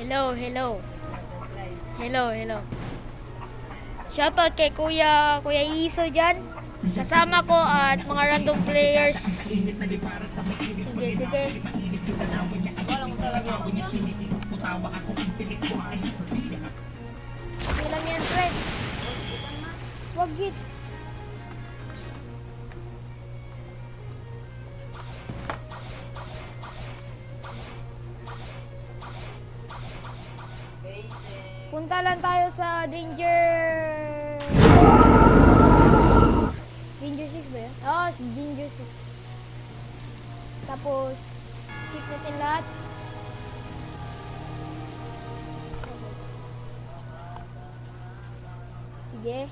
Hello, hello. Hello, hello. Shoutout kay Kuya Iso dyan. Kasama ko at mga random players. Sige, sige. Sige lang yan, Fred. Wag git. Punta lang tayo sa Danger 6 ba yun? Oo, Danger 6. Tapos, skip natin lahat. Sige.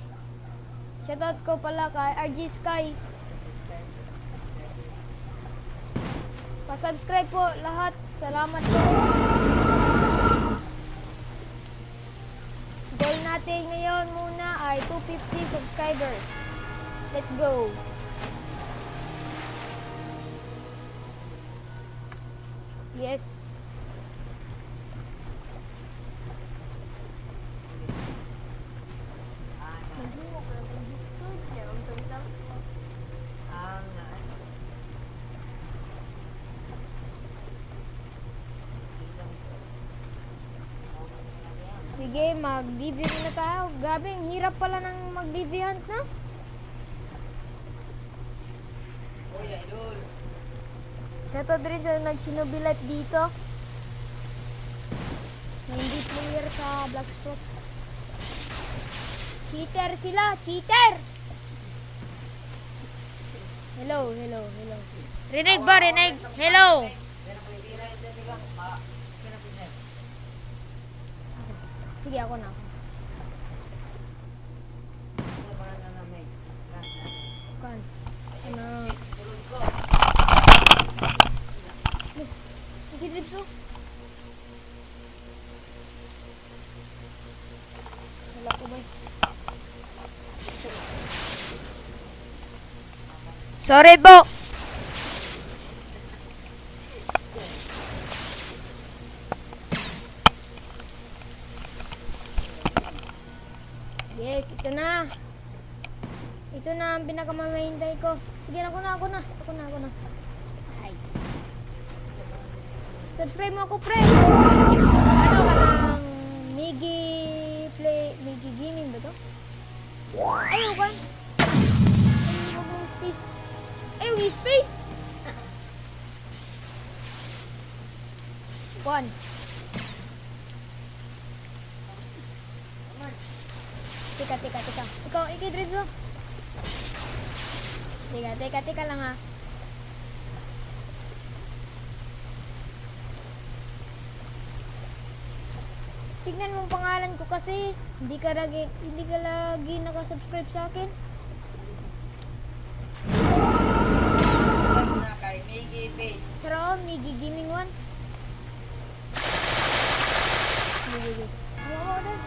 Shoutout ko pala kay RG Sky. Pa-subscribe po lahat. Salamat po. Goal natin ngayon muna ay 250 subscribers. Let's go. Yes. Sige, mag-DV na tayo. Gabi, ang hirap pala ng mag-DV hunt na. Uy, idol. Shoutout rin sa nag-shinobi life dito. Na hindi player sa Blackspot. Cheater sila! Cheater! Hello, hello, hello. Rinig ba? Rinig? Hello! Sige, ako na. Kan? Ano? Sige, Dripso. Wala ko ba? Sorry po! Yes, ito na. Ito na ang pinakamamahintay ko. Sige, ako na. Nice. Subscribe mo ako, pre. Ano ka ng Migi Gaming ba to? Ayaw ka. Ayaw ko space. Ayaw space. One. Teka. Ikaw, ikidrip mo. Teka lang ha. Tignan mo ang pangalan ko kasi hindi ka lagi nakasubscribe sa akin. Na kay Miggy Face. Pero Migi Gaming 1. Sige. Oo, din.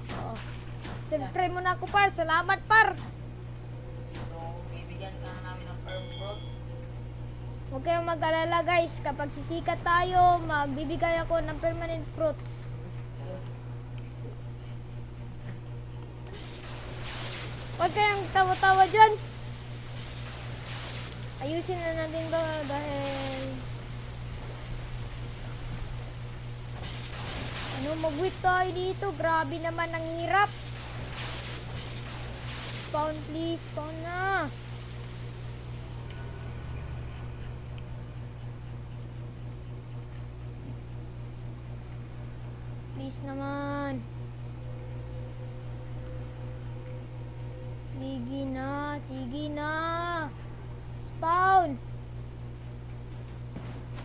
Oo. Subscribe mo na ako, par. Salamat, par. Bibigyan ka na namin ng firm fruit. Huwag kayong mag-alala, guys. Kapag sisikat tayo, magbibigay ako ng permanent fruits. Huwag kayong tawa-tawa dyan. Ayusin na natin to dahil... mag-wait tayo dito. Grabe naman, ang hirap. Spawn, please. Spawn na. Please naman. Sige na. Spawn.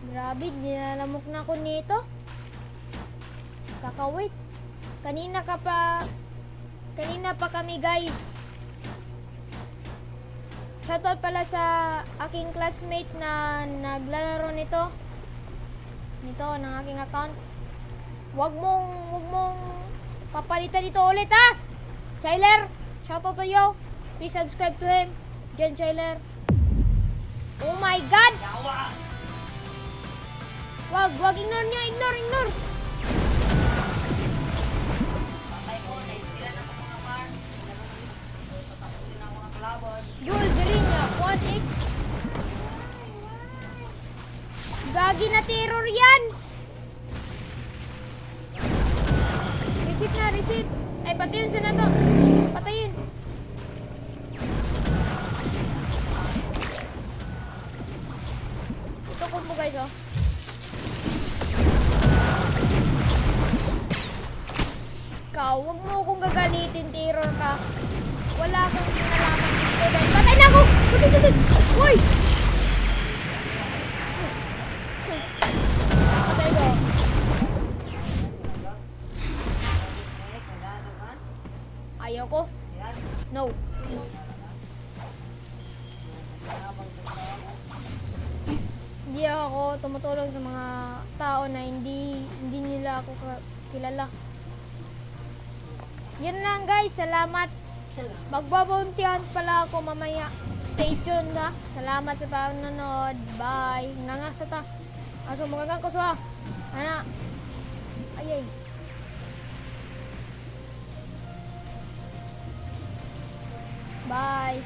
Grabe, dinalamok na ako nito. Kakawait. Kanina pa kami, guys. Shoutout pala sa aking classmate na naglalaro nito ng aking account. Wag mong papalitan dito ulit, ha? Tyler, shoutout to you. Please subscribe to him. Jen Schuyler. Oh my God! Yawa! Wag, ignore niya, ignore. Patay ko, naitira na ko mga bar. Tatapusin ako ng kalaban. Jewel, dali niya. 1x. Gagi na terror yan! Reset. Ay, patayin siya na to. Patayin. Ito ko po guys, oh. Ikaw, huwag mo akong gagalitin, terror ka. Wala akong nalaman dito dahil patay na ako! Tutut! Uy! Patay ko. Ayaw ko. No. Hindi ako tumutulong sa mga tao na hindi nila ako kilala. Yun lang guys, salamat. Magbabountihan pala ako mamaya. Stay tuned ha. Salamat sa panonood. Bye. Nangasa ta. Aso magagang ko sa. Ana. Ayay. Bye.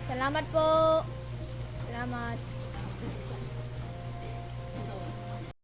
Salamat po. Salamat.